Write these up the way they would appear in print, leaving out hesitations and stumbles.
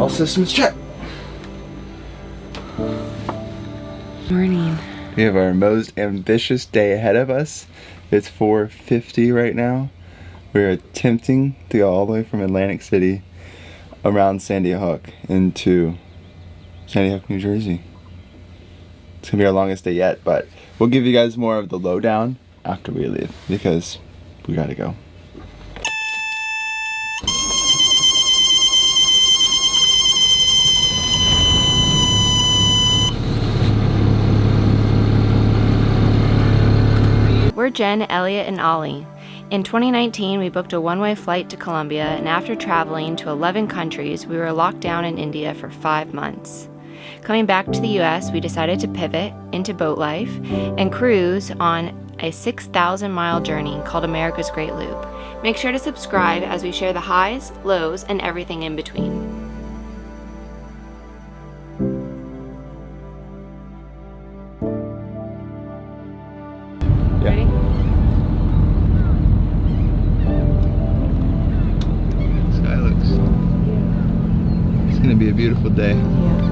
All systems check. Morning. We have our most ambitious day ahead of us. It's 4:50 right now. We're attempting to go all the way from Atlantic City around Sandy Hook into Sandy Hook, New Jersey. It's gonna be our longest day yet, but we'll give you guys more of the lowdown after we leave because we gotta go. We're Jen, Elliot, and Ollie. In 2019, we booked a one-way flight to Colombia, and after traveling to 11 countries, we were locked down in India for 5 months. Coming back to the US, we decided to pivot into boat life and cruise on a 6,000-mile journey called America's Great Loop. Make sure to subscribe as we share the highs, lows, and everything in between. Ready? Sky looks. Yeah. It's gonna be a beautiful day. Yeah.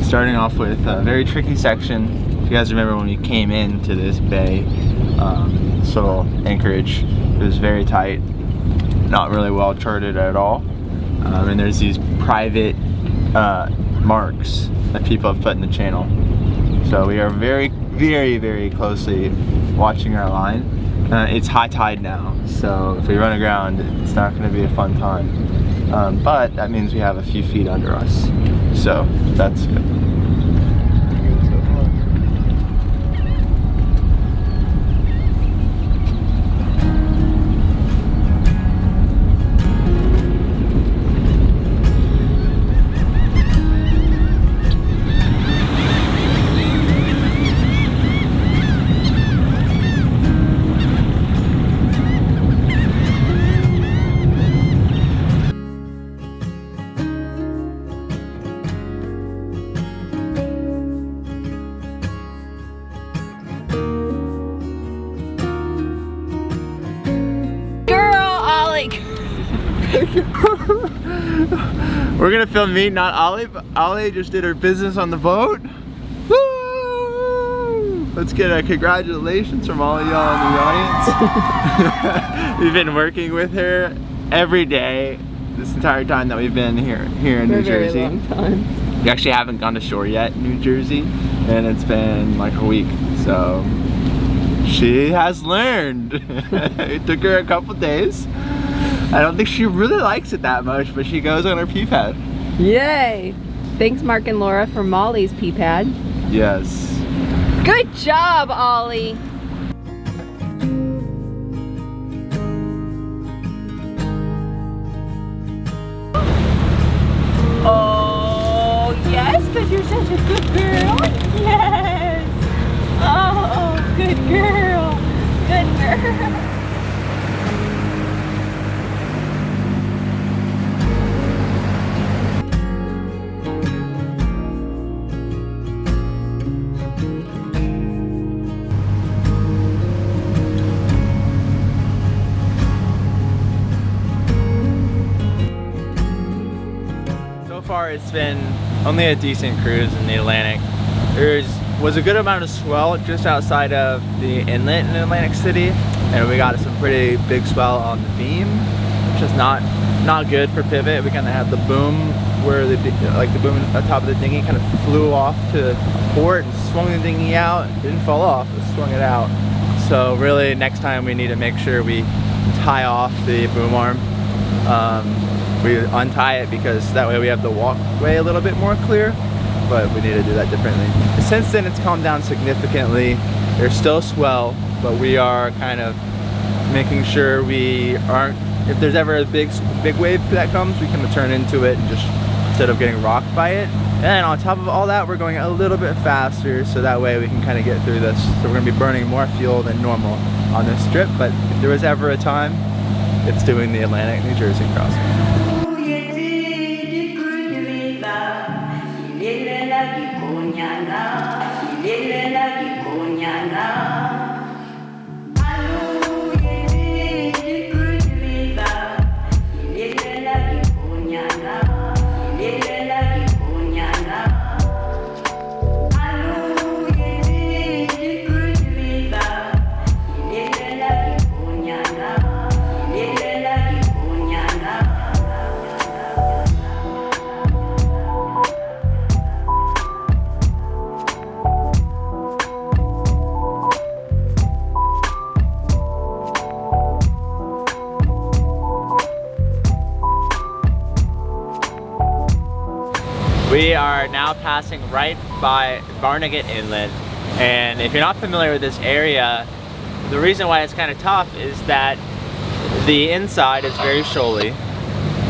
Starting off with a very tricky section. If you guys remember when we came into this bay, this little anchorage, it was very tight, not really well charted at all. And there's these private marks that people have put in the channel. So we are very, very, very closely watching our line. It's high tide now, so if we run aground, it's not going to be a fun time. But that means we have a few feet under us, so that's good. We're gonna film me, not Ollie, but Ollie just did her business on the boat. Woo! Let's get a congratulations from all of y'all in the audience. We've been working with her every day this entire time that we've been here in New Jersey. Long time. We actually haven't gone to shore yet in New Jersey, and it's been like a week, so she has learned. It took her a couple days. I don't think she really likes it that much, but she goes on her pee pad. Yay! Thanks Mark and Laura for Molly's pee pad. Yes. Good job, Ollie! Oh, yes, because you're such a good girl. Yes! Oh, good girl. Good girl. So far it's been only a decent cruise in the Atlantic. There was a good amount of swell just outside of the inlet in Atlantic City, and we got some pretty big swell on the beam, which is not good for pivot. We kind of had the boom where the boom at the top of the dinghy kind of flew off to port and swung the dinghy out. It didn't fall off, it swung it out. So really next time we need to make sure we tie off the boom arm. We untie it because that way we have the walkway a little bit more clear, but we need to do that differently. Since then it's calmed down significantly. There's still swell, but we are kind of making sure we aren't, if there's ever a big wave that comes, we can turn into it and just, instead of getting rocked by it. And on top of all that, we're going a little bit faster, so that way we can kind of get through this. So we're gonna be burning more fuel than normal on this trip, but if there was ever a time it's doing the Atlantic New Jersey crossing. We are now passing right by Barnegat Inlet, and if you're not familiar with this area, the reason why it's kind of tough is that the inside is very shoaly,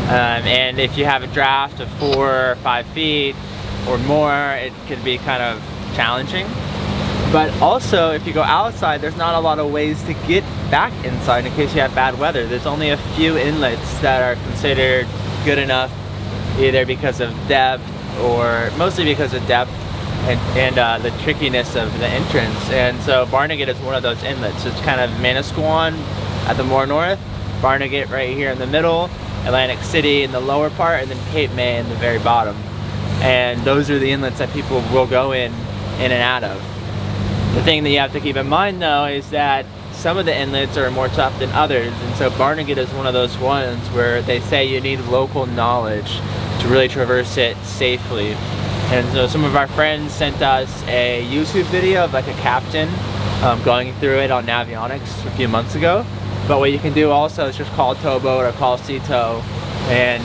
and if you have a draft of 4 or 5 feet or more, it can be kind of challenging. But also, if you go outside, there's not a lot of ways to get back inside in case you have bad weather. There's only a few inlets that are considered good enough, either because of depth or mostly because of depth and the trickiness of the entrance. And so Barnegat is one of those inlets. It's kind of Manasquan at the more north, Barnegat right here in the middle, Atlantic City in the lower part, and then Cape May in the very bottom. And those are the inlets that people will go in and out of. The thing that you have to keep in mind though is that some of the inlets are more tough than others, and so Barnegat is one of those ones where they say you need local knowledge to really traverse it safely. And so some of our friends sent us a YouTube video of like a captain going through it on Navionics a few months ago. But what you can do also is just call Towboat or call Seatow and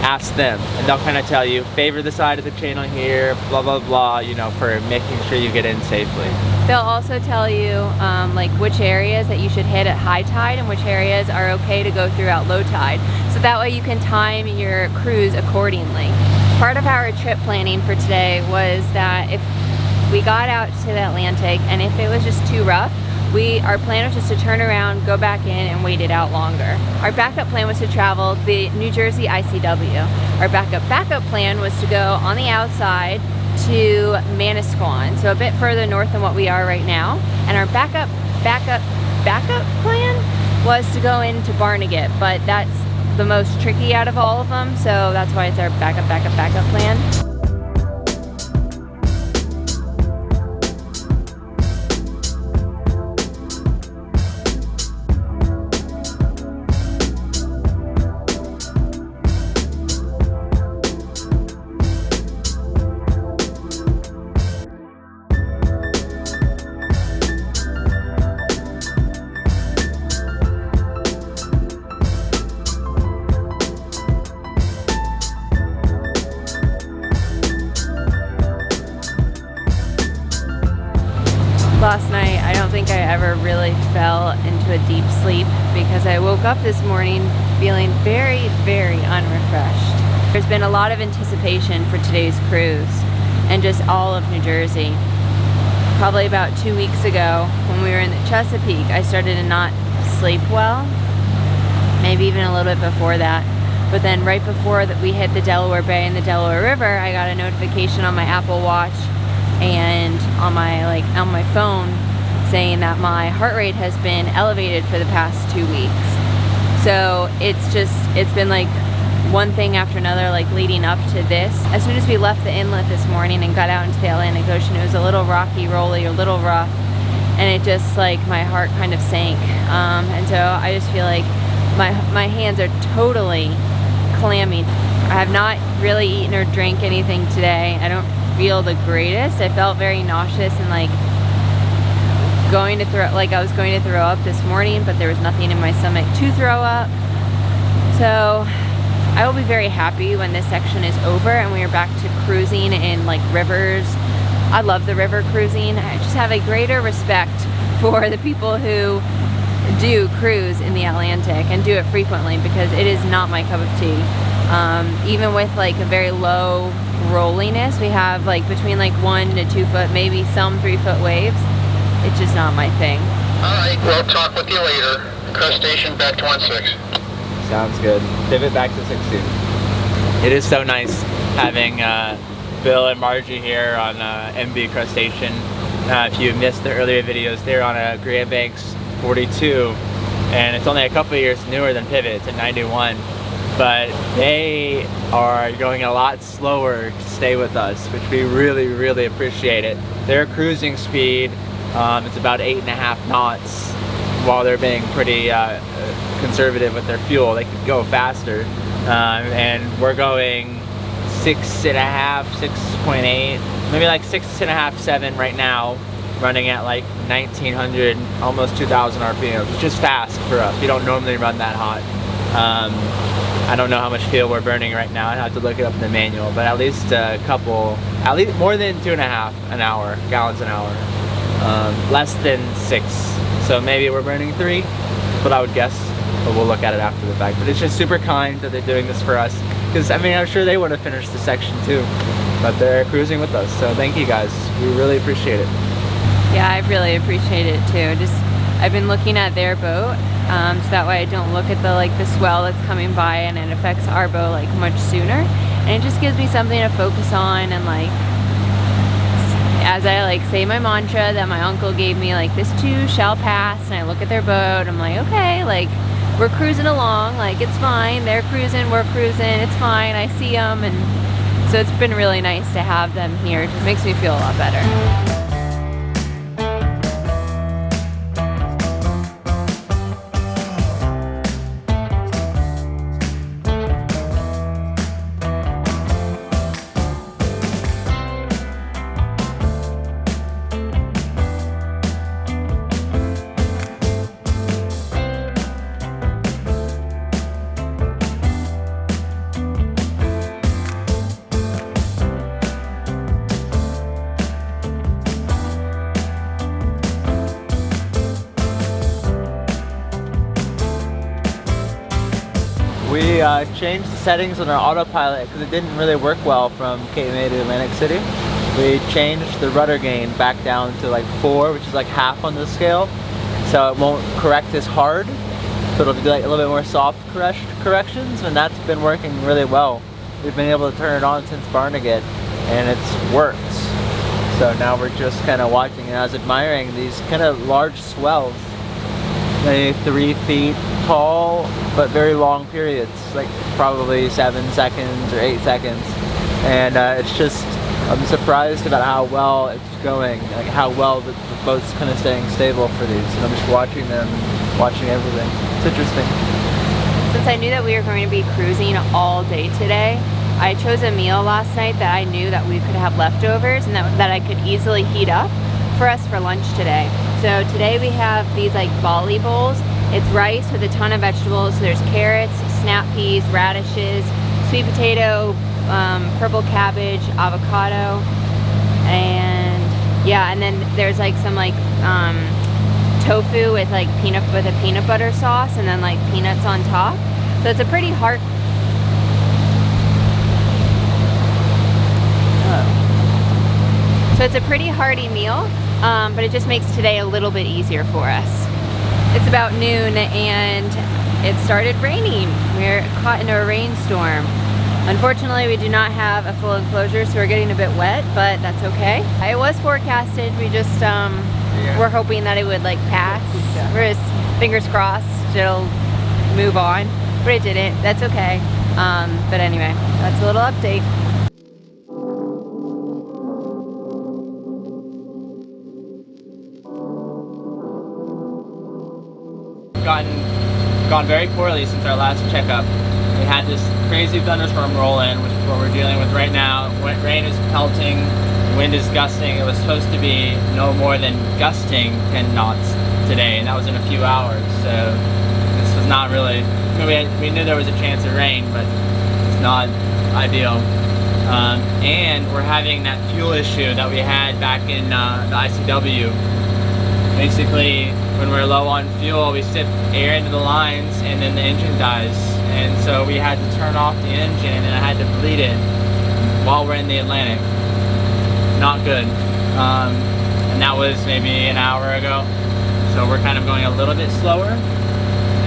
ask them, and they'll kind of tell you, favor the side of the channel here, blah blah blah, you know, for making sure you get in safely. They'll also tell you like which areas that you should hit at high tide and which areas are okay to go through at low tide. So that way you can time your cruise accordingly. Part of our trip planning for today was that if we got out to the Atlantic and if it was just too rough, our plan was just to turn around, go back in, and wait it out longer. Our backup plan was to travel the New Jersey ICW. Our backup plan was to go on the outside to Manasquan, so a bit further north than what we are right now. And our backup plan was to go into Barnegat, but that's the most tricky out of all of them, so that's why it's our backup plan. Last night, I don't think I ever really fell into a deep sleep because I woke up this morning feeling very, very unrefreshed. There's been a lot of anticipation for today's cruise and just all of New Jersey. Probably about 2 weeks ago when we were in the Chesapeake, I started to not sleep well, maybe even a little bit before that. But then right before that we hit the Delaware Bay and the Delaware River, I got a notification on my Apple Watch and on my phone saying that my heart rate has been elevated for the past 2 weeks. So it's been like one thing after another, like leading up to this. As soon as we left the inlet this morning and got out into the Atlantic Ocean, it was a little rocky, rolly, a little rough, and it just like my heart kind of sank. And so I just feel like my hands are totally clammy. I have not really eaten or drank anything today. I don't feel the greatest. I felt very nauseous and like I was going to throw up this morning, but there was nothing in my stomach to throw up. So I will be very happy when this section is over and we are back to cruising in like rivers. I love the river cruising. I just have a greater respect for the people who do cruise in the Atlantic and do it frequently, because it is not my cup of tea. Even with like a very low rolliness, we have like between like 1 to 2 foot, maybe some 3 foot waves. It's just not my thing. All right, we'll talk with you later. Crest station back to 16. Sounds good. Pivot back to 16. It is so nice having Bill and Margie here on MB Crustacean. If you missed the earlier videos, they're on a Grand Banks 42, and it's only a couple of years newer than Pivot. It's a 91, but they are going a lot slower to stay with us, which we really appreciate it. Their cruising speed is about 8.5 knots, while they're being pretty conservative with their fuel. They could go faster, and we're going 6.5, 6.8, maybe like 6.5, 7 right now, running at like 1900, almost 2000 RPM, which is fast for us. We don't normally run that hot. I don't know how much fuel we're burning right now. I'd have to look it up in the manual, but at least a couple, at least more than 2.5 gallons an hour, less than 6. So maybe we're burning 3, but I would guess, but we'll look at it after the fact. But it's just super kind that they're doing this for us, because I mean, I'm sure they would have finished the section too, but they're cruising with us. So thank you guys, we really appreciate it. Yeah, I really appreciate it too. I've been looking at their boat, so that way I don't look at the swell that's coming by and it affects our boat like much sooner. And it just gives me something to focus on, and like, as I say my mantra that my uncle gave me, like, this too shall pass, and I look at their boat, I'm like, okay, like, we're cruising along, like, it's fine, they're cruising, we're cruising, it's fine, I see them. And so it's been really nice to have them here. It just makes me feel a lot better. We changed the settings on our autopilot because it didn't really work well from Cape May to Atlantic City. We changed the rudder gain back down to like 4, which is like half on the scale, so it won't correct as hard. So it'll be like a little bit more soft corrections, and that's been working really well. We've been able to turn it on since Barnegat, and it's worked. So now we're just kind of watching, and I was admiring these kind of large swells, maybe 3 feet tall, but very long periods, like probably 7 seconds or 8 seconds. And it's just, I'm surprised about how well it's going, like how well the boat's kind of staying stable for these. And I'm just watching them, watching everything. It's interesting. Since I knew that we were going to be cruising all day today, I chose a meal last night that I knew that we could have leftovers and that I could easily heat up for us for lunch today. So today we have these like Bali bowls. It's rice with a ton of vegetables. So there's carrots, snap peas, radishes, sweet potato, purple cabbage, avocado, and yeah, and then there's like some like tofu with like a peanut butter sauce, and then like peanuts on top. So it's a pretty hearty meal, but it just makes today a little bit easier for us. It's about noon and it started raining. We're caught in a rainstorm. Unfortunately, we do not have a full enclosure, so we're getting a bit wet, but that's okay. It was forecasted. We just we're hoping that it would like pass. We're just fingers crossed it'll move on, but it didn't. That's okay. But anyway, that's a little update. Gone very poorly since our last checkup. We had this crazy thunderstorm roll in, which is what we're dealing with right now. Rain is pelting, wind is gusting. It was supposed to be no more than gusting 10 knots today, and that was in a few hours. So this was not really, we knew there was a chance of rain, but it's not ideal. And we're having that fuel issue that we had back in the ICW. Basically, when we're low on fuel, we sip air into the lines and then the engine dies. And so we had to turn off the engine and I had to bleed it while we're in the Atlantic. Not good. And that was maybe an hour ago. So we're kind of going a little bit slower.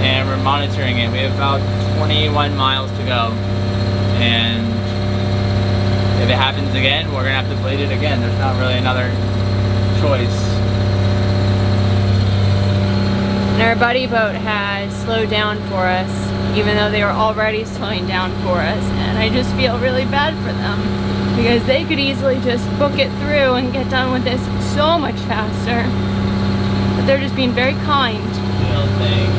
and we're monitoring it. We have about 21 miles to go, and if it happens again, we're gonna have to blade it again. There's not really another choice. And our buddy boat has slowed down for us, even though they were already slowing down for us. And I just feel really bad for them, because they could easily just book it through and get done with this so much faster. But they're just being very kind. Little thing.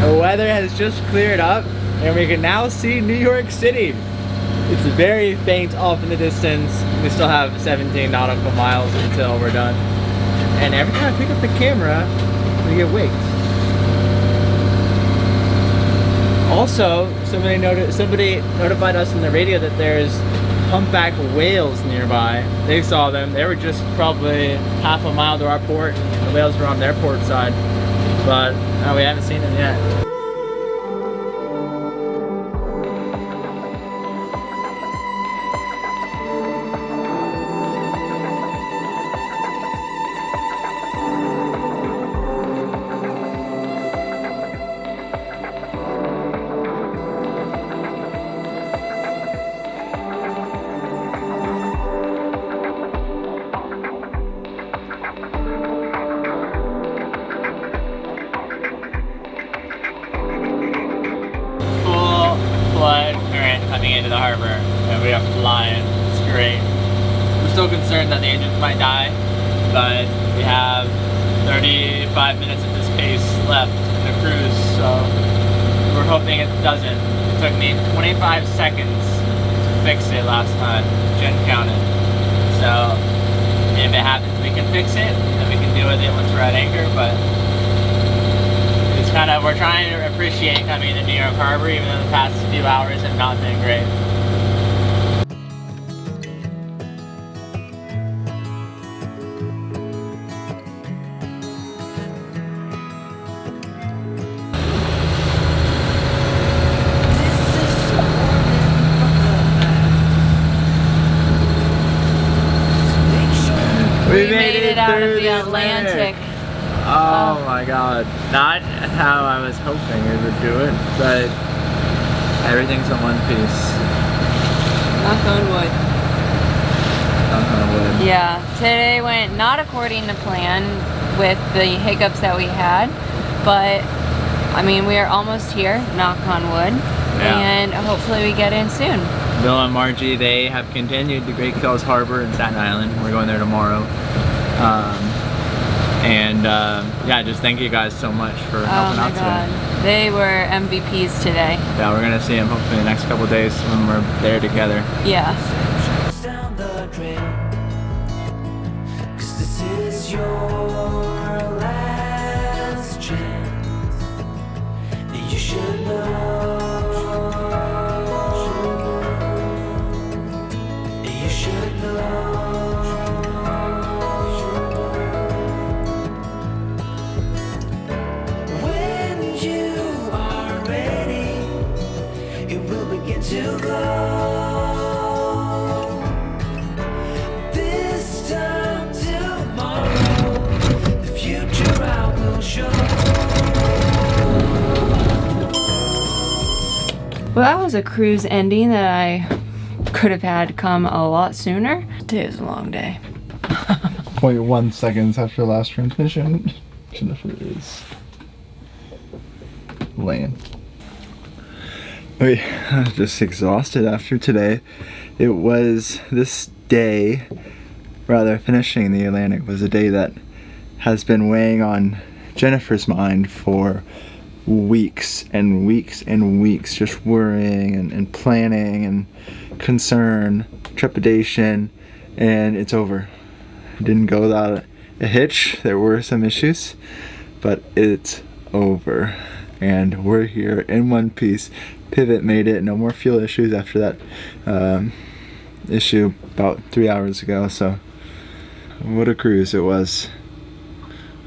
The weather has just cleared up and we can now see New York City. It's very faint off in the distance. We still have 17 nautical miles until we're done. And every time I pick up the camera, we get waked. Also, somebody notified us on the radio that there's humpback whales nearby. They saw them. They were just probably half a mile to our port. The whales were on their port side. But no, we haven't seen them yet. Flood current coming into the harbor, and we are flying. It's great. We're still concerned that the engines might die, but we have 35 minutes of this pace left in the cruise, so we're hoping it doesn't. It took me 25 seconds to fix it last time. Jen counted. So if it happens, we can fix it, and we can deal with it once we're at anchor, but we're trying to appreciate coming to New York Harbor, even though the past few hours have not been great. We made it out of the Atlantic. Oh my god. Not how I was hoping it would do it, but everything's in one piece. Knock on wood. Knock on wood. Yeah, today went not according to plan with the hiccups that we had, but I mean, we are almost here, knock on wood, and hopefully we get in soon. Bill and Margie, they have continued to Great Falls Harbor in Staten Island. We're going there tomorrow. Yeah, just thank you guys so much for helping out today. They were MVPs today. Yeah, we're gonna see them hopefully the next couple of days when we're there together. Yeah. Down the drain, 'cause this is your last chance. You should know. You should know. To go this time tomorrow, the future I will show. Well, that was a cruise ending that I could have had come a lot sooner. Today was a long day. 0.1 seconds after last transmission, Jennifer is laying. I'm just exhausted after today. It was this day, rather finishing the Atlantic, was a day that has been weighing on Jennifer's mind for weeks and weeks and weeks, just worrying and planning and concern, trepidation, and it's over. It didn't go without a hitch. There were some issues, but it's over. And we're here in one piece. Pivot made it, no more fuel issues after that issue about 3 hours ago, so what a cruise it was.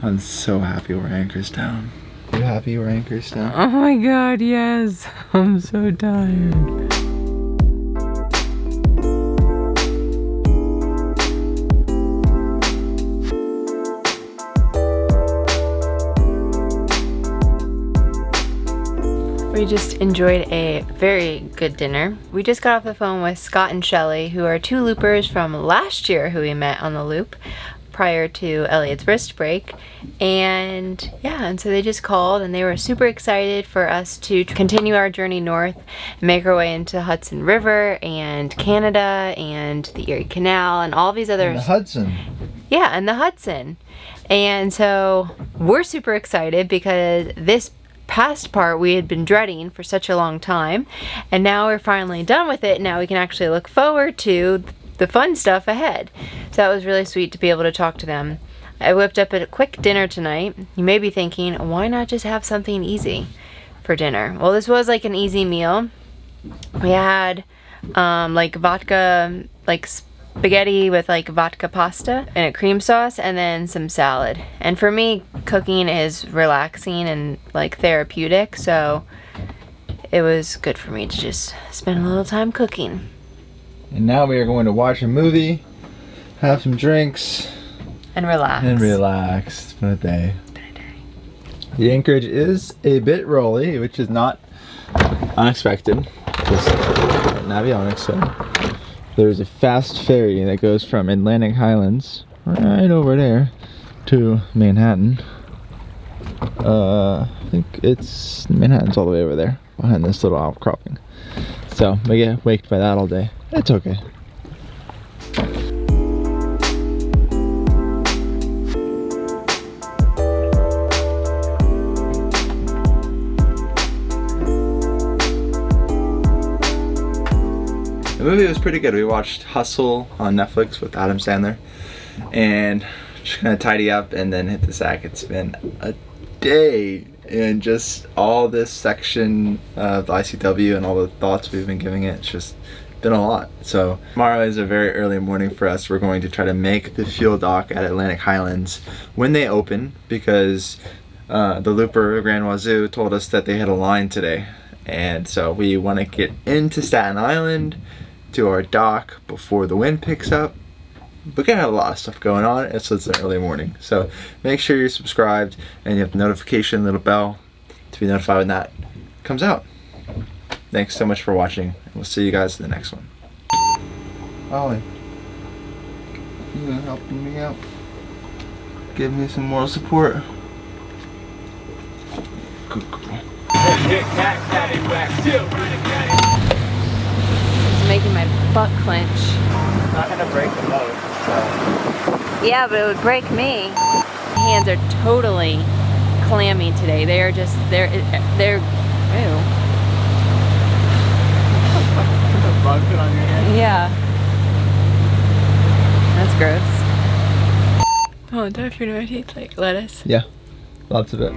I'm so happy we're anchors down. We you happy we're anchors now? Oh my god, yes. I'm so tired. We just enjoyed a very good dinner. We just got off the phone with Scott and Shelly, who are 2 loopers from last year who we met on the loop prior to Elliot's wrist break. And yeah, and so they just called and they were super excited for us to continue our journey north and make our way into Hudson River and Canada and the Erie Canal and all these other... And the Hudson. Yeah, and the Hudson. And so we're super excited because this past part we had been dreading for such a long time, and now we're finally done with it. Now we can actually look forward to the fun stuff ahead. So that was really sweet to be able to talk to them. I whipped up a quick dinner tonight. You may be thinking, why not just have something easy for dinner? Well, this was like an easy meal. We had like vodka, like spaghetti with like vodka pasta and a cream sauce, and then some salad. And for me, cooking is relaxing and like therapeutic, so it was good for me to just spend a little time cooking. And now we are going to watch a movie, have some drinks, and relax. And relax. It's been a day. The anchorage is a bit rolly, which is not unexpected. Just Navionics, so there's a fast ferry that goes from Atlantic Highlands right over there to Manhattan. I think it's Manhattan's all the way over there behind this little outcropping. So we get waked by that all day. It's okay. The movie was pretty good. We watched Hustle on Netflix with Adam Sandler, and just gonna tidy up and then hit the sack. It's been a day, and just all this section of the ICW and all the thoughts we've been giving it, it's just been a lot. So tomorrow is a very early morning for us. We're going to try to make the fuel dock at Atlantic Highlands when they open, because the Looper Grand Wazoo told us that they had a line today, and so we want to get into Staten Island to our dock before the wind picks up. We're gonna have a lot of stuff going on, and so it's an early morning. So make sure you're subscribed and you have the notification little bell to be notified when that comes out. Thanks so much for watching, and we'll see you guys in the next one. Ollie, you gonna help me out? Give me some moral support. Good girl. It's making my butt clench. It's not gonna break the boat, so. Yeah, but it would break me. Hands are totally clammy today. They are just, they're, ew. Bug put on your hand? Yeah. That's gross. Oh, did I food in my teeth like lettuce? Yeah, lots of it.